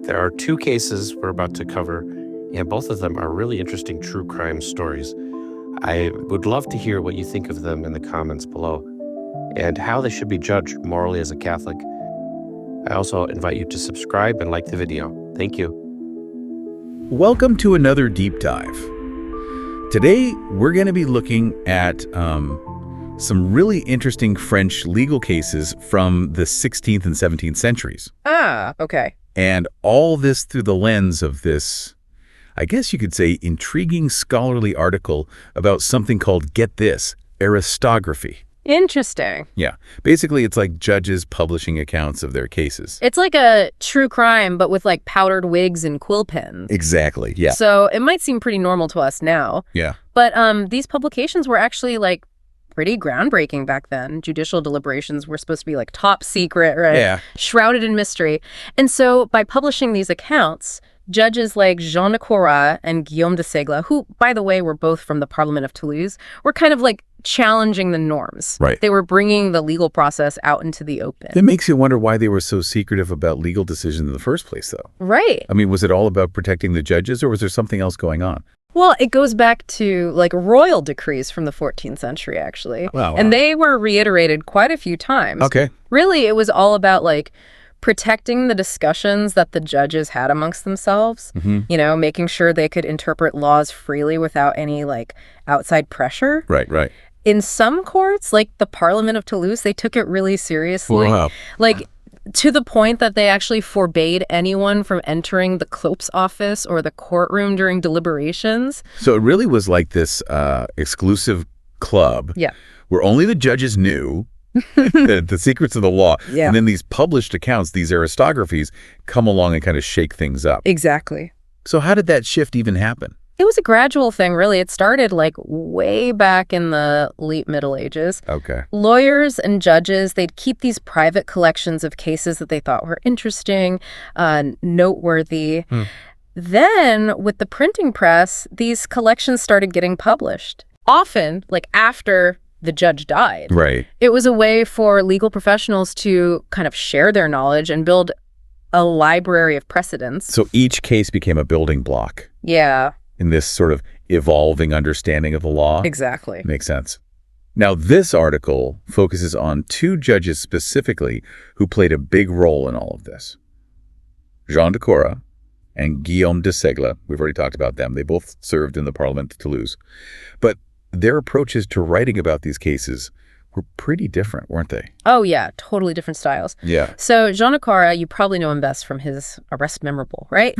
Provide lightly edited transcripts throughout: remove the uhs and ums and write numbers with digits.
There are two cases we're about to cover, and both of them are really interesting true crime stories. I would love to hear what you think of them in the comments below, and how they should be judged morally as a Catholic. I also invite you to subscribe and like the video. Thank you. Welcome to another deep dive. Today, we're going to be looking at some really interesting French legal cases from the 16th and 17th centuries. Ah, okay. And all this through the lens of this, I guess you could say, intriguing scholarly article about something called, get this, aristography. Interesting. Yeah. Basically, it's like judges publishing accounts of their cases. It's like a true crime, but with like powdered wigs and quill pens. Exactly, yeah. So it might seem pretty normal to us now. Yeah. But these publications were actually like pretty groundbreaking back then. Judicial deliberations were supposed to be like top secret, right? Yeah. Shrouded in mystery. And so by publishing these accounts, judges like Jean de Courrat and Guillaume de Ségla, who, by the way, were both from the Parliament of Toulouse, were kind of like challenging the norms. Right. They were bringing the legal process out into the open. It makes you wonder why they were so secretive about legal decisions in the first place, though. Right. I mean, was it all about protecting the judges, or was there something else going on? Well, it goes back to like royal decrees from the 14th century, actually. Wow. And they were reiterated quite a few times. Okay. Really, it was all about like protecting the discussions that the judges had amongst themselves, you know, making sure they could interpret laws freely without any like outside pressure. Right, right. In some courts, like the Parliament of Toulouse, they took it really seriously. Wow. Like to the point that they actually forbade anyone from entering the clerk's office or the courtroom during deliberations. So it really was like this exclusive club where only the judges knew the secrets of the law. Yeah. And then these published accounts, these aristographies, come along and kind of shake things up. Exactly. So how did that shift even happen? It was a gradual thing, really. It started like way back in the late Middle Ages. Okay. Lawyers and judges, they'd keep these private collections of cases that they thought were interesting, noteworthy. Then, with the printing press, these collections started getting published. Often, like after the judge died. Right. It was a way for legal professionals to kind of share their knowledge and build a library of precedents. So each case became a building block Yeah, in this sort of evolving understanding of the law. exactly. Makes sense. Now, this article focuses on two judges specifically who played a big role in all of this. Jean de Courrat and Guillaume de Ségla. We've already talked about them. They both served in the Parliament of Toulouse. But their approaches to writing about these cases were pretty different, weren't they? Oh, yeah, totally different styles. Yeah. So Jean de Courrat, you probably know him best from his Arrest Memorable, right?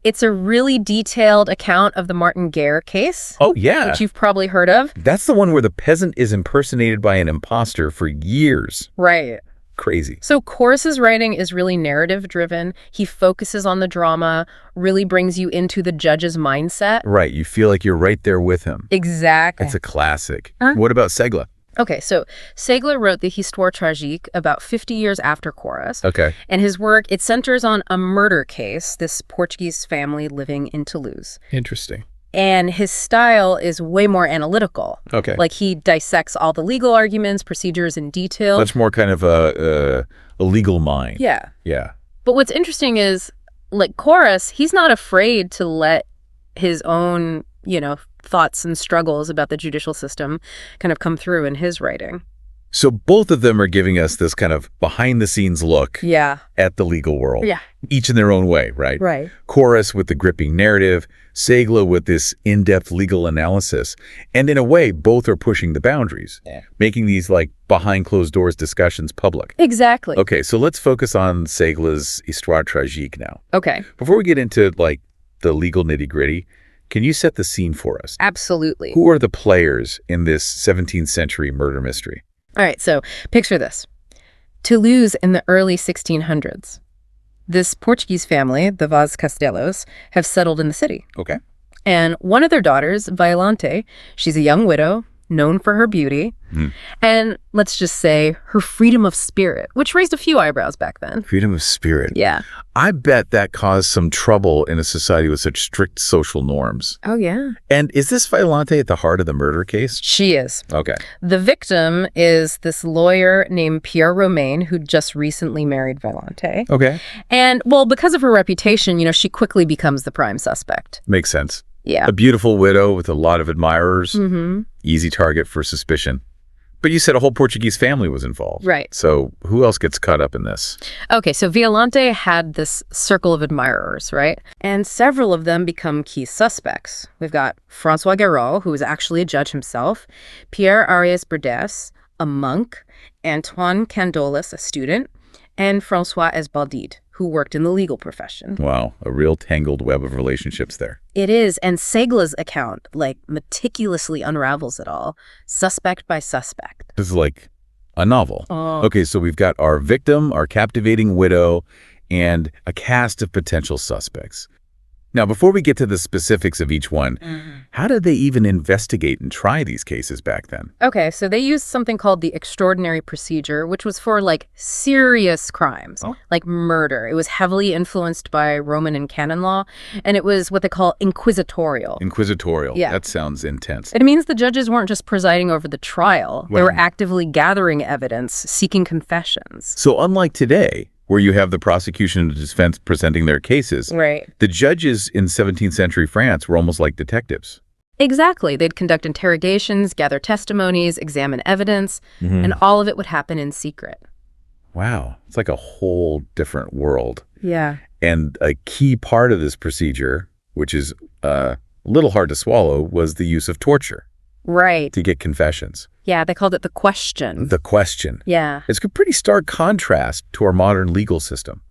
It's a really detailed account of the Martin Guerre case. Oh, yeah. Which you've probably heard of. That's the one where the peasant is impersonated by an imposter for years. Right. Crazy. So Corras's writing is really narrative-driven. He focuses on the drama, really brings you into the judge's mindset. Right. You feel like you're right there with him. Exactly. It's a classic. What about Ségla? Okay, so Ségla wrote the Histoire Tragique about 50 years after Corras. Okay. And his work, it centers on a murder case, this Portuguese family living in Toulouse. Interesting. And his style is way more analytical. Okay. Like he dissects all the legal arguments, procedures in detail. Much more kind of a legal mind. Yeah. Yeah. But what's interesting is, like Corras, he's not afraid to let his own, you know, thoughts and struggles about the judicial system kind of come through in his writing. So both of them are giving us this kind of behind-the-scenes look at the legal world. Yeah. Each in their own way, right? Right. Corras with the gripping narrative, Ségla with this in-depth legal analysis. And in a way, both are pushing the boundaries, making these like behind-closed-doors discussions public. Exactly. Okay, so let's focus on Ségla's Histoire Tragique now. Okay. Before we get into like the legal nitty-gritty, can you set the scene for us? Absolutely. Who are the players in this 17th century murder mystery? All right, so picture this. Toulouse in the early 1600s. This Portuguese family, the Vaz Castelos, have settled in the city. Okay. And one of their daughters, Violante, she's a young widow, known for her beauty, and let's just say her freedom of spirit, which raised a few eyebrows back then. Freedom of spirit. Yeah. I bet that caused some trouble in a society with such strict social norms. Oh, yeah. And is this Violante at the heart of the murder case? She is. Okay. The victim is this lawyer named Pierre Romain, who just recently married Violante. Okay. And, well, because of her reputation, she quickly becomes the prime suspect. Makes sense. Yeah. A beautiful widow with a lot of admirers. Mm-hmm. Easy target for suspicion. But you said a whole Portuguese family was involved. Right. So who else gets caught up in this? Okay, so Violante had this circle of admirers, right? And several of them become key suspects. We've got François Guerre, who is actually a judge himself, Pierre Arias Berdes, a monk, Antoine Candolas, a student, and François Esbaldide, who worked in the legal profession. Wow, a real tangled web of relationships there. It is, and Ségla's account, meticulously unravels it all, suspect by suspect. This is like a novel. Oh. Okay, so we've got our victim, our captivating widow, and a cast of potential suspects. Now, before we get to the specifics of each one, how did they even investigate and try these cases back then? Okay, so they used something called the extraordinary procedure, which was for, serious crimes, like murder. It was heavily influenced by Roman and canon law, and it was what they call inquisitorial. Inquisitorial. Yeah. That sounds intense. It means the judges weren't just presiding over the trial. They were actively gathering evidence, seeking confessions. So unlike today, where you have the prosecution and the defense presenting their cases, Right. the judges in 17th century France were almost like detectives. Exactly. They'd conduct interrogations, gather testimonies, examine evidence, and all of it would happen in secret. Wow. It's like a whole different world. Yeah. And a key part of this procedure, which is a little hard to swallow, was the use of torture Right. to get confessions. Yeah, they called it the question. The question. Yeah. It's a pretty stark contrast to our modern legal system.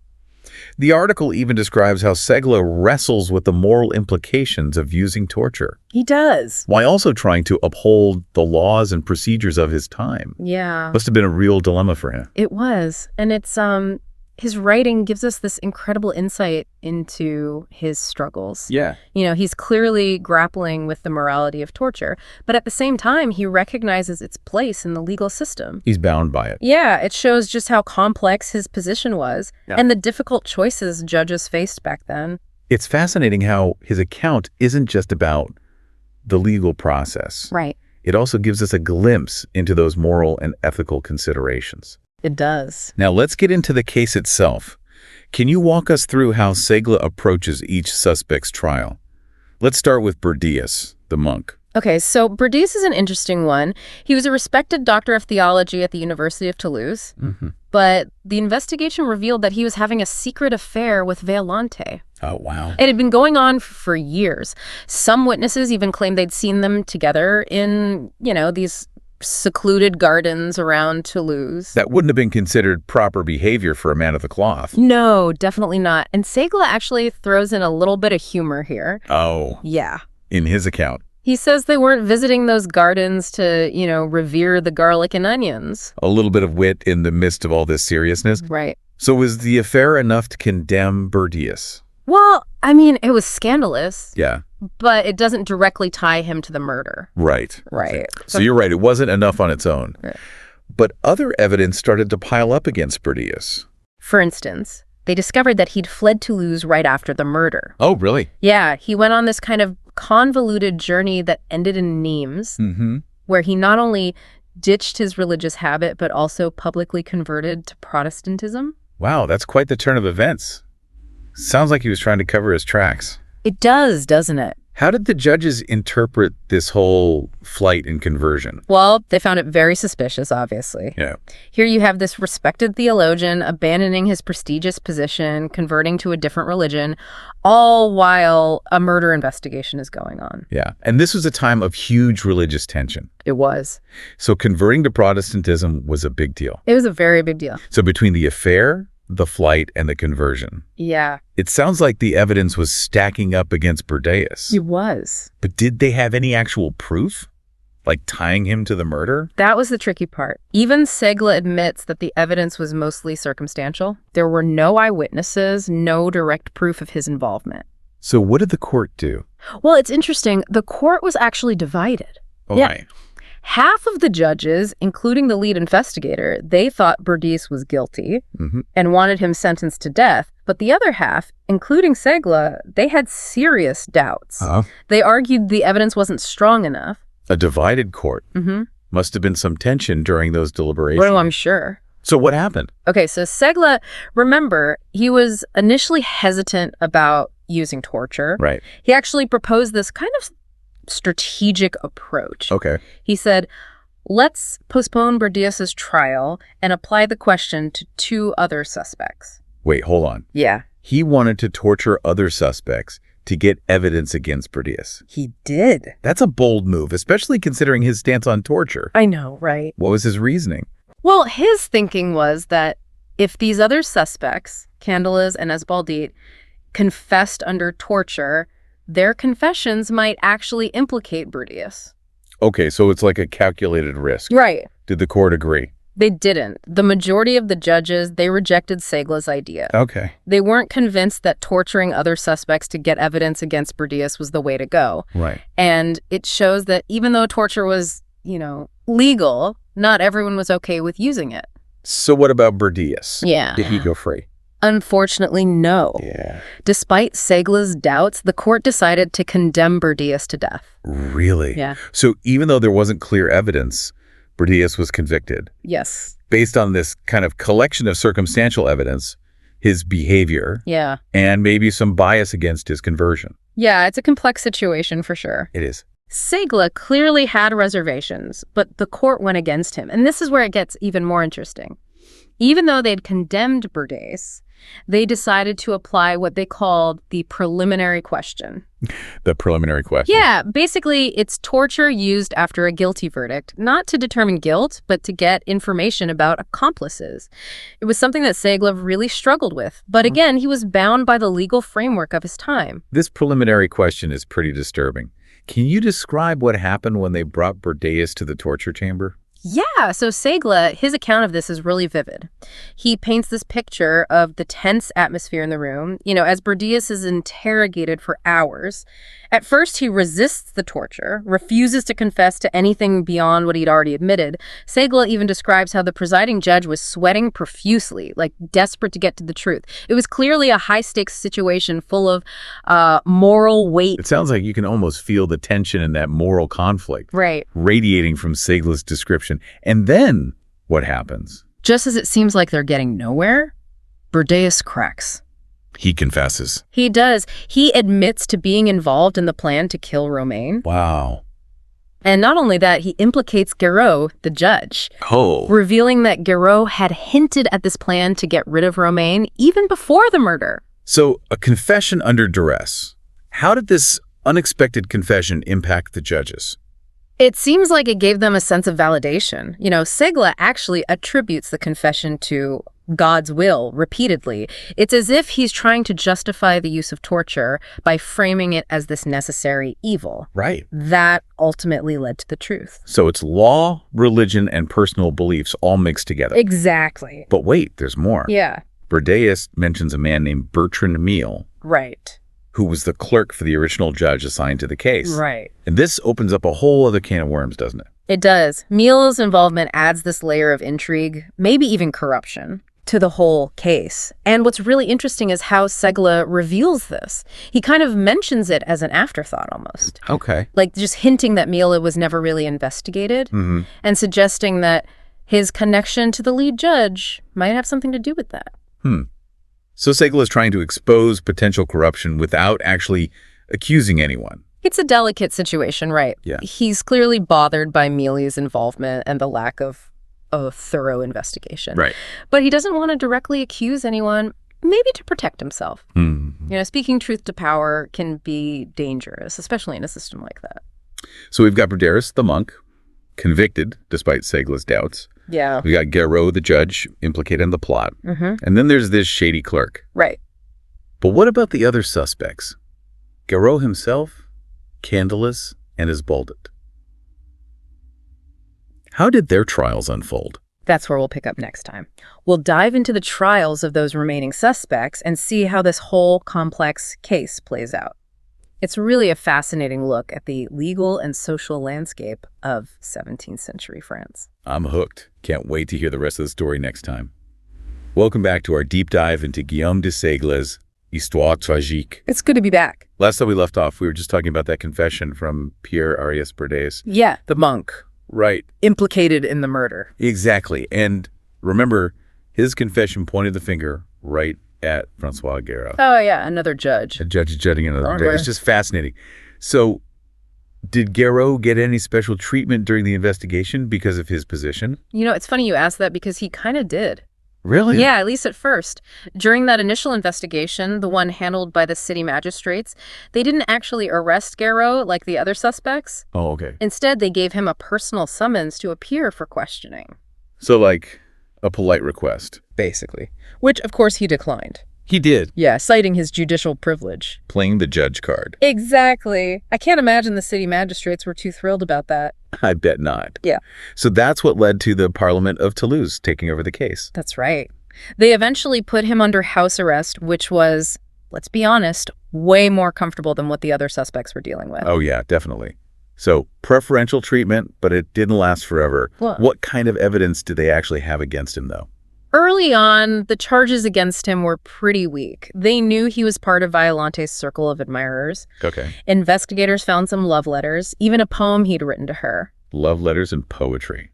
The article even describes how Ségla wrestles with the moral implications of using torture, He does. while also trying to uphold the laws and procedures of his time. Yeah. Must have been a real dilemma for him. It was. And it's his writing gives us this incredible insight into his struggles. Yeah. He's clearly grappling with the morality of torture, but at the same time, he recognizes its place in the legal system. He's bound by it. Yeah, it shows just how complex his position was and the difficult choices judges faced back then. It's fascinating how his account isn't just about the legal process. Right. It also gives us a glimpse into those moral and ethical considerations. It does. Now let's get into the case itself. Can you walk us through how Ségla approaches each suspect's trial? Let's start with Berdes, the monk. Okay, so Berdes is an interesting one. He was a respected doctor of theology at the University of Toulouse, but the investigation revealed that he was having a secret affair with Violante. Oh, wow. It had been going on for years. Some witnesses even claimed they'd seen them together in, these secluded gardens around Toulouse. That wouldn't have been considered proper behavior for a man of the cloth. No, definitely not. And Ségla actually throws in a little bit of humor here. Oh. Yeah. In his account. He says they weren't visiting those gardens to, revere the garlic and onions. A little bit of wit in the midst of all this seriousness. Right. So was the affair enough to condemn Berdes? Well, it was scandalous. Yeah. But it doesn't directly tie him to the murder. Right. Right. So you're right. It wasn't enough on its own. Right. But other evidence started to pile up against Berdes. For instance, they discovered that he'd fled Toulouse right after the murder. Oh, really? Yeah, he went on this kind of convoluted journey that ended in Nimes, where he not only ditched his religious habit, but also publicly converted to Protestantism. Wow, that's quite the turn of events. Sounds like he was trying to cover his tracks. It does, doesn't it? How did the judges interpret this whole flight and conversion? Well, they found it very suspicious, obviously. Yeah. Here you have this respected theologian abandoning his prestigious position, converting to a different religion, all while a murder investigation is going on. Yeah. And this was a time of huge religious tension. It was. So converting to Protestantism was a big deal. It was a very big deal. So between the affair, the flight, and the conversion. Yeah. It sounds like the evidence was stacking up against Berdes. It was. But did they have any actual proof? Like tying him to the murder? That was the tricky part. Even Ségla admits that the evidence was mostly circumstantial. There were no eyewitnesses, no direct proof of his involvement. So what did the court do? Well, it's interesting. The court was actually divided. Okay. Half of the judges, including the lead investigator, they thought Bourdieu was guilty and wanted him sentenced to death. But the other half, including Ségla, they had serious doubts. They argued the evidence wasn't strong enough. A divided court. Must have been some tension during those deliberations. Well, I'm sure. So what happened? Okay, so Ségla, remember, he was initially hesitant about using torture. Right. He actually proposed this kind of strategic approach. Okay. He said, let's postpone Bourdieu's trial and apply the question to 2 other suspects. Wait, hold on. Yeah. He wanted to torture other suspects to get evidence against Bourdieu. He did. That's a bold move, especially considering his stance on torture. I know, right? What was his reasoning? Well, his thinking was that if these other suspects, Candela's and Esbaldit, confessed under torture, their confessions might actually implicate Bourdieu. Okay, so it's like a calculated risk. Right. Did the court agree? They didn't. The majority of the judges, they rejected Ségla's idea. Okay. They weren't convinced that torturing other suspects to get evidence against Bourdieu was the way to go. Right. And it shows that even though torture was, legal, not everyone was okay with using it. So what about Bourdieu? Yeah. Did he go free? Unfortunately, no. Yeah. Despite Ségla's doubts, the court decided to condemn Bourdieu to death. Really? Yeah. So even though there wasn't clear evidence, Bourdieu was convicted. Yes. Based on this kind of collection of circumstantial evidence, his behavior, Yeah. and maybe some bias against his conversion. Yeah, it's a complex situation for sure. It is. Ségla clearly had reservations, but the court went against him. And this is where it gets even more interesting. Even though they'd condemned Bourdieu, they decided to apply what they called the preliminary question. The preliminary question. Yeah, basically, it's torture used after a guilty verdict, not to determine guilt, but to get information about accomplices. It was something that Ségla really struggled with. But again, he was bound by the legal framework of his time. This preliminary question is pretty disturbing. Can you describe what happened when they brought Bourdieu to the torture chamber? Yeah, so Ségla, his account of this is really vivid. He paints this picture of the tense atmosphere in the room, as Bourdieu is interrogated for hours. At first, he resists the torture, refuses to confess to anything beyond what he'd already admitted. Ségla even describes how the presiding judge was sweating profusely, like desperate to get to the truth. It was clearly a high-stakes situation full of moral weight. It sounds like you can almost feel the tension in that moral conflict. Right. Radiating from Ségla's description. And then what happens? Just as it seems like they're getting nowhere, Bourdieu cracks. He confesses. He does. He admits to being involved in the plan to kill Romain. Wow. And not only that, he implicates Guerre, the judge, revealing that Guerre had hinted at this plan to get rid of Romain even before the murder. So, a confession under duress. How did this unexpected confession impact the judges? It seems like it gave them a sense of validation. Ségla actually attributes the confession to God's will repeatedly. It's as if he's trying to justify the use of torture by framing it as this necessary evil. Right. That ultimately led to the truth. So it's law, religion, and personal beliefs all mixed together. Exactly. But wait, there's more. Yeah. Bourdieu mentions a man named Bertrande, Right. who was the clerk for the original judge assigned to the case. Right. And this opens up a whole other can of worms, doesn't it? It does. Miele's involvement adds this layer of intrigue, maybe even corruption, to the whole case. And what's really interesting is how Ségla reveals this. He kind of mentions it as an afterthought almost. Okay. Like just hinting that Miele was never really investigated and suggesting that his connection to the lead judge might have something to do with that. So Ségla is trying to expose potential corruption without actually accusing anyone. It's a delicate situation, right? Yeah. He's clearly bothered by Miele's involvement and the lack of a thorough investigation. Right. But he doesn't want to directly accuse anyone, maybe to protect himself. Speaking truth to power can be dangerous, especially in a system like that. So we've got Bourdieu, the monk, convicted despite Ségla's doubts. Yeah. We got Guerre, the judge, implicated in the plot. And then there's this shady clerk. Right. But what about the other suspects? Guerre himself, Candelas, and Esbaldit. How did their trials unfold? That's where we'll pick up next time. We'll dive into the trials of those remaining suspects and see how this whole complex case plays out. It's really a fascinating look at the legal and social landscape of 17th century France. I'm hooked. Can't wait to hear the rest of the story next time. Welcome back to our deep dive into Guillaume de Ségla's Histoire tragique. It's good to be back. Last time we left off, we were just talking about that confession from Pierre Arias Berdes. Yeah, the monk. Right. Implicated in the murder. Exactly. And remember, his confession pointed the finger right at François Guerre. Oh, yeah, another judge. A judge is judging another Okay. judge. It's just fascinating. So, did Guerre get any special treatment during the investigation because of his position? You know, it's funny you asked that because he kind of did. Really? Yeah, at least at first. During that initial investigation, the one handled by the city magistrates, they didn't actually arrest Guerre like the other suspects. Oh, okay. Instead, they gave him a personal summons to appear for questioning. So, like, a polite request. Basically. Which, of course, he declined. He did. Yeah, citing his judicial privilege. Playing the judge card. Exactly. I can't imagine the city magistrates were too thrilled about that. I bet not. Yeah. So that's what led to the Parliament of Toulouse taking over the case. That's right. They eventually put him under house arrest, which was, let's be honest, way more comfortable than what the other suspects were dealing with. Oh, yeah, definitely. So preferential treatment, but it didn't last forever. What kind of evidence did they actually have against him, though? Early on, the charges against him were pretty weak. They knew he was part of Violante's circle of admirers. Okay. Investigators found some love letters, even a poem he'd written to her. Love letters and poetry.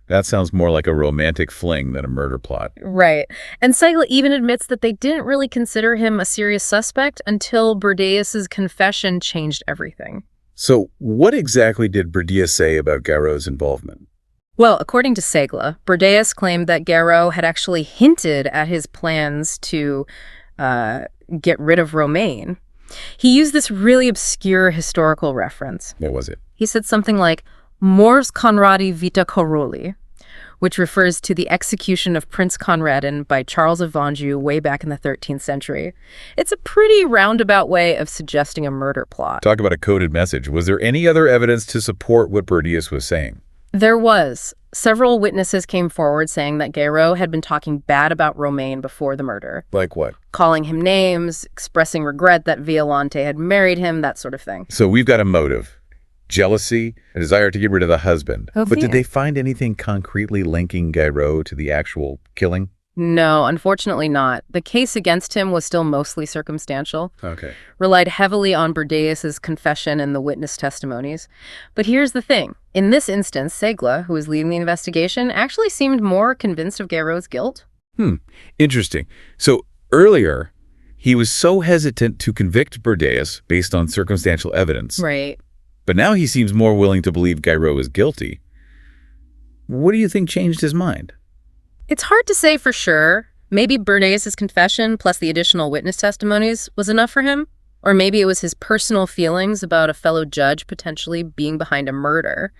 That sounds more like a romantic fling than a murder plot. Right. And Ségla even admits that they didn't really consider him a serious suspect until Berdes' confession changed everything. So what exactly did Berdes say about Guerre's involvement? Well, according to Ségla, Berdes claimed that Guerre had actually hinted at his plans to get rid of Romain. He used this really obscure historical reference. What was it? He said something like, Mors Conradi vita Coroli, which refers to the execution of Prince Conradin by Charles of Anjou way back in the 13th century. It's a pretty roundabout way of suggesting a murder plot. Talk about a coded message. Was there any other evidence to support what Berdes was saying? There was. Several witnesses came forward saying that Guerre had been talking bad about Romain before the murder. Like what? Calling him names, expressing regret that Violante had married him, that sort of thing. So we've got a motive. Jealousy, a desire to get rid of the husband. Oh, but yeah. did they find anything concretely linking Guerre to the actual killing? No, unfortunately not. The case against him was still mostly circumstantial. Okay. Relied heavily on Berdes' confession and the witness testimonies. But here's the thing. In this instance, Ségla, who was leading the investigation, actually seemed more convinced of Guerre's guilt. Interesting. So earlier, he was so hesitant to convict Berdes based on circumstantial evidence. Right. But now he seems more willing to believe Guerre was guilty. What do you think changed his mind? It's hard to say for sure. Maybe Berdes' confession plus the additional witness testimonies was enough for him. Or maybe it was his personal feelings about a fellow judge potentially being behind a murder.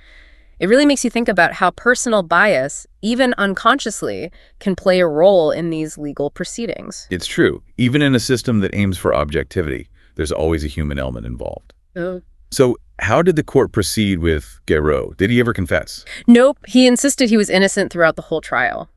It really makes you think about how personal bias, even unconsciously, can play a role in these legal proceedings. It's true. Even in a system that aims for objectivity, there's always a human element involved. Oh. So how did the court proceed with Guerre? Did he ever confess? Nope. He insisted he was innocent throughout the whole trial.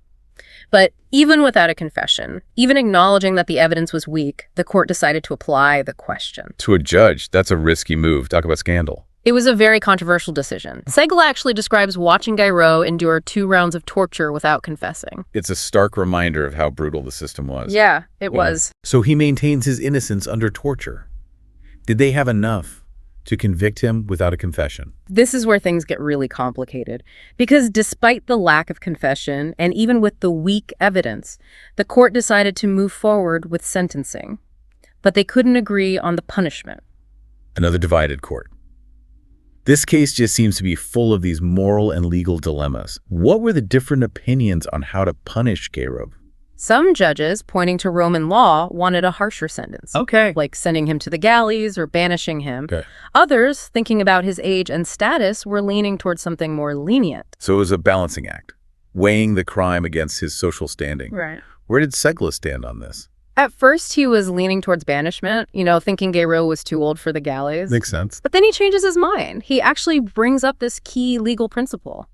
But even without a confession, even acknowledging that the evidence was weak, the court decided to apply the question. To a judge, that's a risky move. Talk about scandal. It was a very controversial decision. Ségla actually describes watching Guerre endure 2 rounds of torture without confessing. It's a stark reminder of how brutal the system was. Yeah, it was. So he maintains his innocence under torture. Did they have enough to convict him without a confession? This is where things get really complicated. Because despite the lack of confession, and even with the weak evidence, the court decided to move forward with sentencing. But they couldn't agree on the punishment. Another divided court. This case just seems to be full of these moral and legal dilemmas. What were the different opinions on how to punish Guerre? Some judges, pointing to Roman law, wanted a harsher sentence. Okay. Like sending him to the galleys or banishing him. Okay. Others, thinking about his age and status, were leaning towards something more lenient. So it was a balancing act, weighing the crime against his social standing. Right. Where did Ségla stand on this? At first, he was leaning towards banishment, thinking Guerre was too old for the galleys. Makes sense. But then he changes his mind. He actually brings up this key legal principle.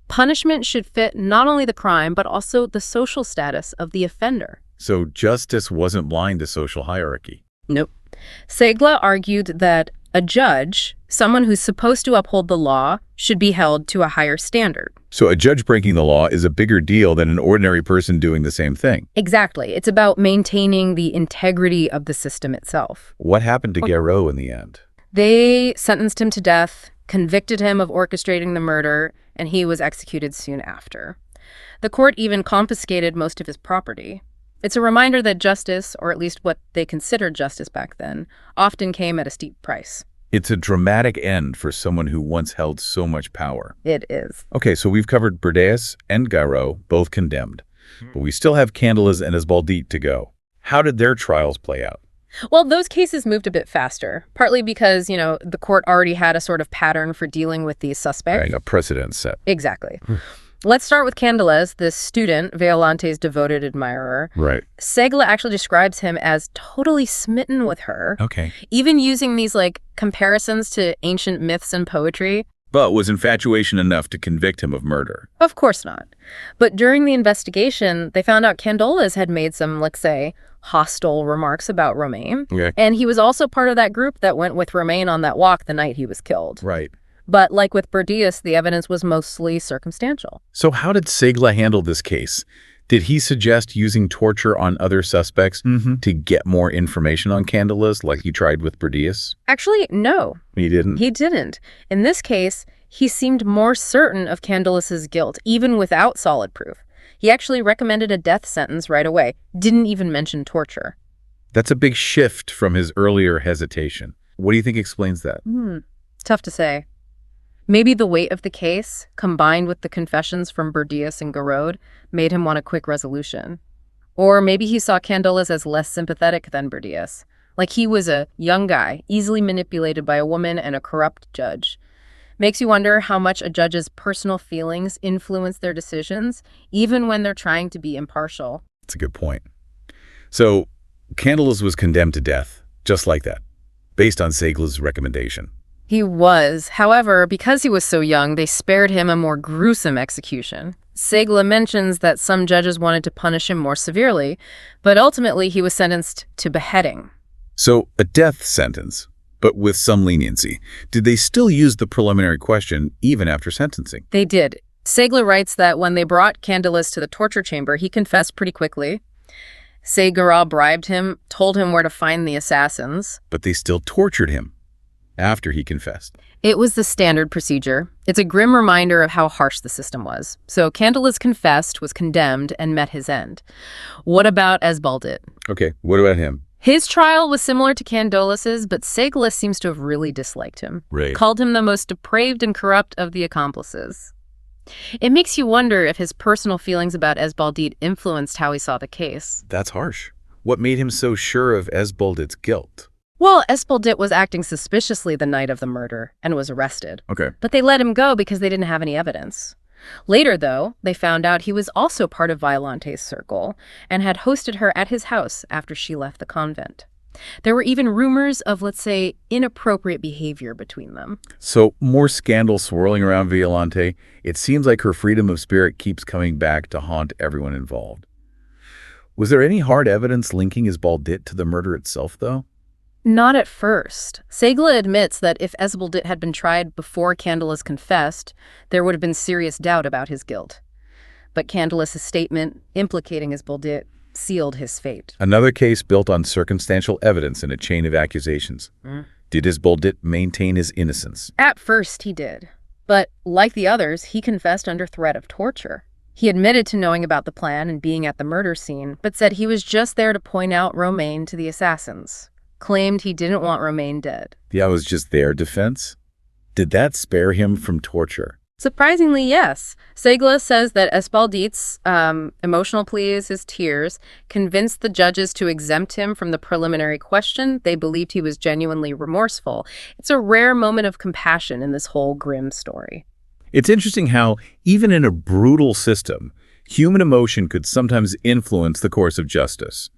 Punishment should fit not only the crime, but also the social status of the offender. So justice wasn't blind to social hierarchy. Nope. Ségla argued that a judge, someone who's supposed to uphold the law, should be held to a higher standard. So a judge breaking the law is a bigger deal than an ordinary person doing the same thing. Exactly. It's about maintaining the integrity of the system itself. What happened to Guerre in the end? They sentenced him to death, convicted him of orchestrating the murder, and he was executed soon after. The court even confiscated most of his property. It's a reminder that justice, or at least what they considered justice back then, often came at a steep price. It's a dramatic end for someone who once held so much power. It is. Okay, so we've covered Bertrande and Guerre, both condemned. But we still have Candelas and Esbaldit to go. How did their trials play out? Well, those cases moved a bit faster, partly because, the court already had a sort of pattern for dealing with these suspects. Right, a precedent set. Exactly. Let's start with Candelas, this student, Violante's devoted admirer. Right. Ségla actually describes him as totally smitten with her. Okay. Even using these, comparisons to ancient myths and poetry. But was infatuation enough to convict him of murder? Of course not. But during the investigation, they found out Candelas had made some, let's say, hostile remarks about Romain. Okay. And he was also part of that group that went with Romain on that walk the night he was killed. Right. But like with Berdius, the evidence was mostly circumstantial. So how did Ségla handle this case? Did he suggest using torture on other suspects to get more information on Candelas like he tried with Berdius? Actually, no. He didn't? He didn't. In this case, he seemed more certain of Candelas's guilt, even without solid proof. He actually recommended a death sentence right away, didn't even mention torture. That's a big shift from his earlier hesitation. What do you think explains that? Tough to say. Maybe the weight of the case, combined with the confessions from Berdius and Guerre, made him want a quick resolution. Or maybe he saw Candelas as less sympathetic than Berdius. Like he was a young guy, easily manipulated by a woman and a corrupt judge. Makes you wonder how much a judge's personal feelings influence their decisions, even when they're trying to be impartial. That's a good point. So, Candelas was condemned to death, just like that, based on Ségla's recommendation. He was. However, because he was so young, they spared him a more gruesome execution. Ségla mentions that some judges wanted to punish him more severely, but ultimately he was sentenced to beheading. So, a death sentence, but with some leniency. Did they still use the preliminary question even after sentencing? They did. Ségla writes that when they brought Candelas to the torture chamber, he confessed pretty quickly. Guerre bribed him, told him where to find the assassins. But they still tortured him after he confessed. It was the standard procedure. It's a grim reminder of how harsh the system was. So Candelas confessed, was condemned, and met his end. What about Esbaldit? Okay, what about him? His trial was similar to Candelas's, but Ségla seems to have really disliked him. Right. Called him the most depraved and corrupt of the accomplices. It makes you wonder if his personal feelings about Esbaldit influenced how he saw the case. That's harsh. What made him so sure of Esbaldit's guilt? Well, Esbaldit was acting suspiciously the night of the murder and was arrested. Okay. But they let him go because they didn't have any evidence. Later, though, they found out he was also part of Violante's circle and had hosted her at his house after she left the convent. There were even rumors of, let's say, inappropriate behavior between them. So, more scandal swirling around Violante. It seems like her freedom of spirit keeps coming back to haunt everyone involved. Was there any hard evidence linking Esbaldit to the murder itself, though? Not at first. Ségla admits that if Esbaldit had been tried before Candelas confessed, there would have been serious doubt about his guilt. But Candelas' statement implicating Esbaldit sealed his fate. Another case built on circumstantial evidence in a chain of accusations. Did Esbaldit maintain his innocence? At first, he did. But like the others, he confessed under threat of torture. He admitted to knowing about the plan and being at the murder scene, but said he was just there to point out Romain to the assassins. Claimed he didn't want Romain dead. That was just their defense? Did that spare him from torture? Surprisingly, yes. Ségla says that Esbaldit's emotional pleas, his tears, convinced the judges to exempt him from the preliminary question. They believed he was genuinely remorseful. It's a rare moment of compassion in this whole grim story. It's interesting how, even in a brutal system, human emotion could sometimes influence the course of justice.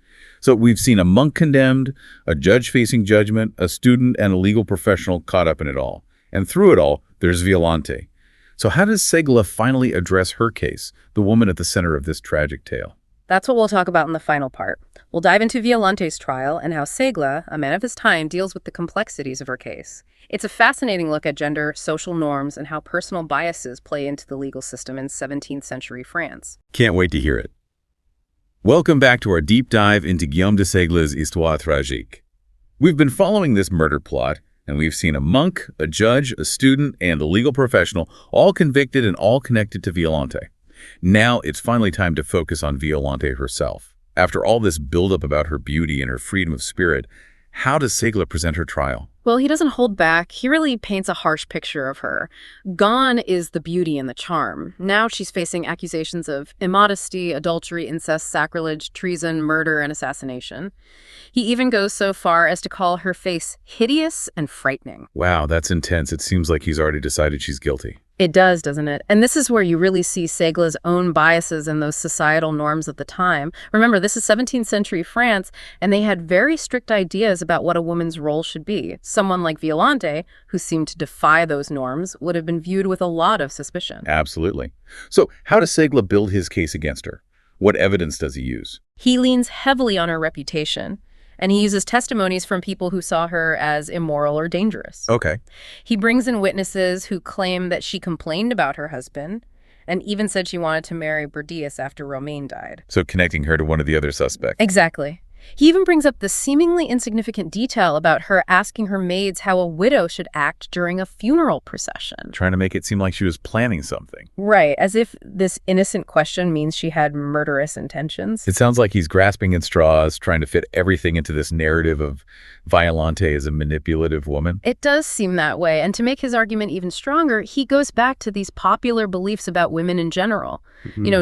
So we've seen a monk condemned, a judge facing judgment, a student and a legal professional caught up in it all. And through it all, there's Violante. So how does Ségla finally address her case, the woman at the center of this tragic tale? That's what we'll talk about in the final part. We'll dive into Violante's trial and how Ségla, a man of his time, deals with the complexities of her case. It's a fascinating look at gender, social norms, and how personal biases play into the legal system in 17th century France. Can't wait to hear it. Welcome back to our deep dive into Guillaume de Ségla's Histoire tragique. We've been following this murder plot, and we've seen a monk, a judge, a student, and a legal professional, all convicted and all connected to Violante. Now it's finally time to focus on Violante herself. After all this buildup about her beauty and her freedom of spirit, how does Ségla present her trial? Well, he doesn't hold back. He really paints a harsh picture of her. Gone is the beauty and the charm. Now she's facing accusations of immodesty, adultery, incest, sacrilege, treason, murder, and assassination. He even goes so far as to call her face hideous and frightening. Wow, that's intense. It seems like he's already decided she's guilty. It does, doesn't it? And this is where you really see Ségla's own biases and those societal norms of the time. Remember, this is 17th century France, and they had very strict ideas about what a woman's role should be. Someone like Violante, who seemed to defy those norms, would have been viewed with a lot of suspicion. Absolutely. So how does Ségla build his case against her? What evidence does he use? He leans heavily on her reputation, and he uses testimonies from people who saw her as immoral or dangerous. Okay. He brings in witnesses who claim that she complained about her husband and even said she wanted to marry Berdius after Romain died. So connecting her to one of the other suspects. Exactly. He even brings up the seemingly insignificant detail about her asking her maids how a widow should act during a funeral procession. Trying to make it seem like she was planning something. Right, as if this innocent question means she had murderous intentions. It sounds like he's grasping at straws, trying to fit everything into this narrative of Violante as a manipulative woman. It does seem that way, and to make his argument even stronger, he goes back to these popular beliefs about women in general.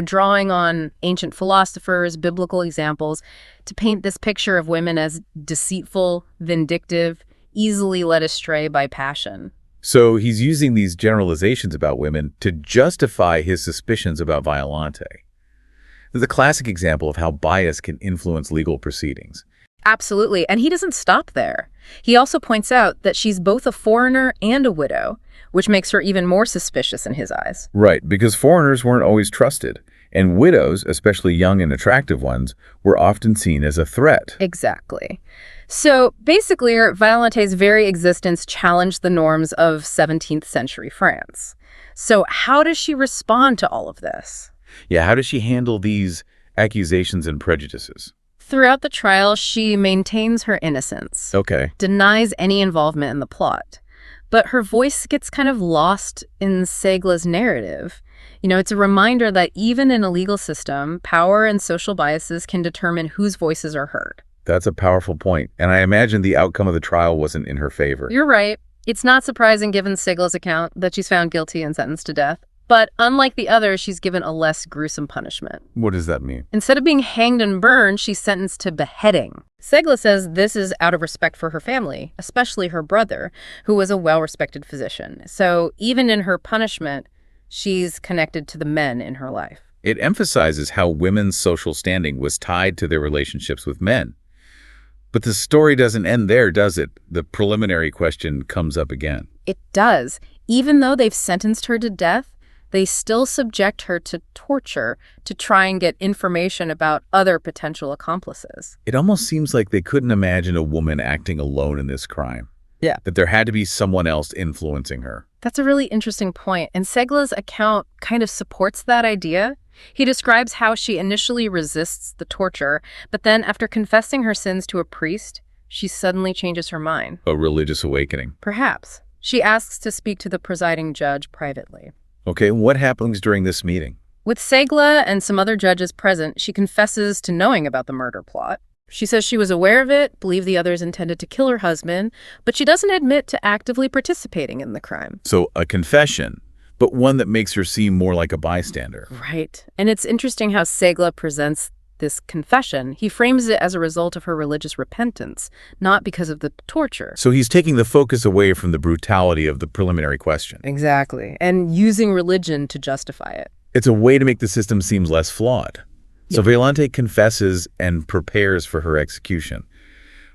Drawing on ancient philosophers, biblical examples, to paint this picture of women as deceitful, vindictive, easily led astray by passion. So he's using these generalizations about women to justify his suspicions about Violante. This is a classic example of how bias can influence legal proceedings. Absolutely, and he doesn't stop there. He also points out that she's both a foreigner and a widow, which makes her even more suspicious in his eyes. Right, because foreigners weren't always trusted, and widows, especially young and attractive ones, were often seen as a threat. Exactly. So basically, Violante's very existence challenged the norms of 17th century France. So how does she respond to all of this? Yeah, how does she handle these accusations and prejudices? Throughout the trial, she maintains her innocence. Okay. Denies any involvement in the plot. But her voice gets kind of lost in Ségla's narrative. It's a reminder that even in a legal system, power and social biases can determine whose voices are heard. That's a powerful point, and I imagine the outcome of the trial wasn't in her favor. You're right. It's not surprising given Ségla's account that she's found guilty and sentenced to death. But unlike the others, she's given a less gruesome punishment. What does that mean? Instead of being hanged and burned, she's sentenced to beheading. Ségla says this is out of respect for her family, especially her brother, who was a well-respected physician. So even in her punishment, she's connected to the men in her life. It emphasizes how women's social standing was tied to their relationships with men. But the story doesn't end there, does it? The preliminary question comes up again. It does. Even though they've sentenced her to death, they still subject her to torture to try and get information about other potential accomplices. It almost seems like they couldn't imagine a woman acting alone in this crime. Yeah. That there had to be someone else influencing her. That's a really interesting point, and Ségla's account kind of supports that idea. He describes how she initially resists the torture, but then after confessing her sins to a priest, she suddenly changes her mind. A religious awakening. Perhaps. She asks to speak to the presiding judge privately. Okay, what happens during this meeting? With Ségla and some other judges present, she confesses to knowing about the murder plot. She says she was aware of it, believed the others intended to kill her husband, but she doesn't admit to actively participating in the crime. So a confession, but one that makes her seem more like a bystander. Right. And it's interesting how Ségla presents this confession. He frames it as a result of her religious repentance, not because of the torture. So he's taking the focus away from the brutality of the preliminary question. Exactly. And using religion to justify it. It's a way to make the system seem less flawed. So Violante confesses and prepares for her execution.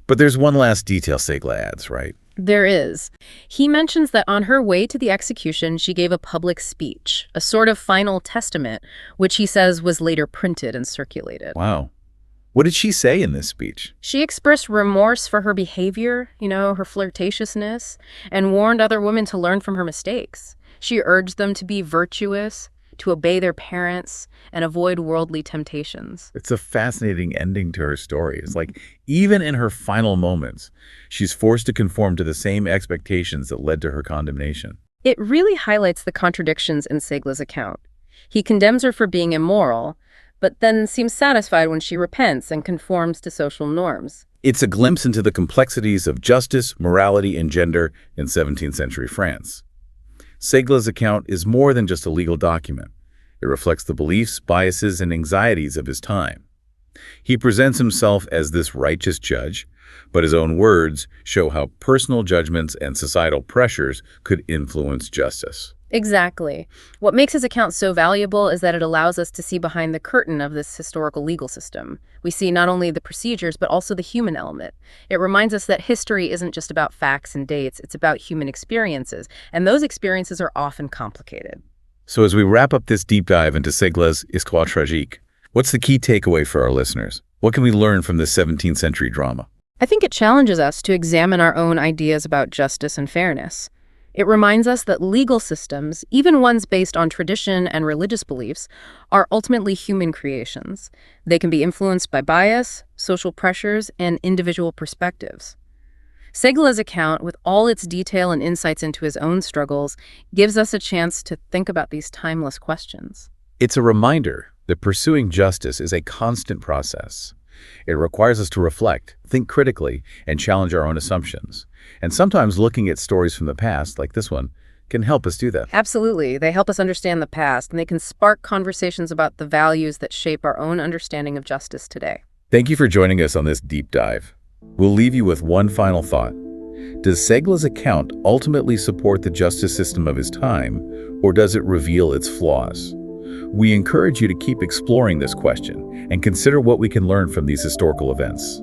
But there's one last detail Ségla adds, right? There is. He mentions that on her way to the execution, she gave a public speech, a sort of final testament, which he says was later printed and circulated. Wow. What did she say in this speech? She expressed remorse for her behavior, her flirtatiousness, and warned other women to learn from her mistakes. She urged them to be virtuous, to obey their parents, and avoid worldly temptations. It's a fascinating ending to her story. It's like, even in her final moments, she's forced to conform to the same expectations that led to her condemnation. It really highlights the contradictions in Ségla's account. He condemns her for being immoral, but then seems satisfied when she repents and conforms to social norms. It's a glimpse into the complexities of justice, morality, and gender in 17th century France. Ségla's account is more than just a legal document. It reflects the beliefs, biases, and anxieties of his time. He presents himself as this righteous judge, but his own words show how personal judgments and societal pressures could influence justice. Exactly. What makes his account so valuable is that it allows us to see behind the curtain of this historical legal system. We see not only the procedures, but also the human element. It reminds us that history isn't just about facts and dates, it's about human experiences, and those experiences are often complicated. So as we wrap up this deep dive into Ségla's Histoire tragique, what's the key takeaway for our listeners? What can we learn from this 17th century drama? I think it challenges us to examine our own ideas about justice and fairness. It reminds us that legal systems, even ones based on tradition and religious beliefs, are ultimately human creations. They can be influenced by bias, social pressures, and individual perspectives. Ségla's account, with all its detail and insights into his own struggles, gives us a chance to think about these timeless questions. It's a reminder that pursuing justice is a constant process. It requires us to reflect, think critically, and challenge our own assumptions. And sometimes looking at stories from the past, like this one, can help us do that. Absolutely. They help us understand the past, and they can spark conversations about the values that shape our own understanding of justice today. Thank you for joining us on this deep dive. We'll leave you with one final thought. Does Ségla's account ultimately support the justice system of his time, or does it reveal its flaws? We encourage you to keep exploring this question and consider what we can learn from these historical events.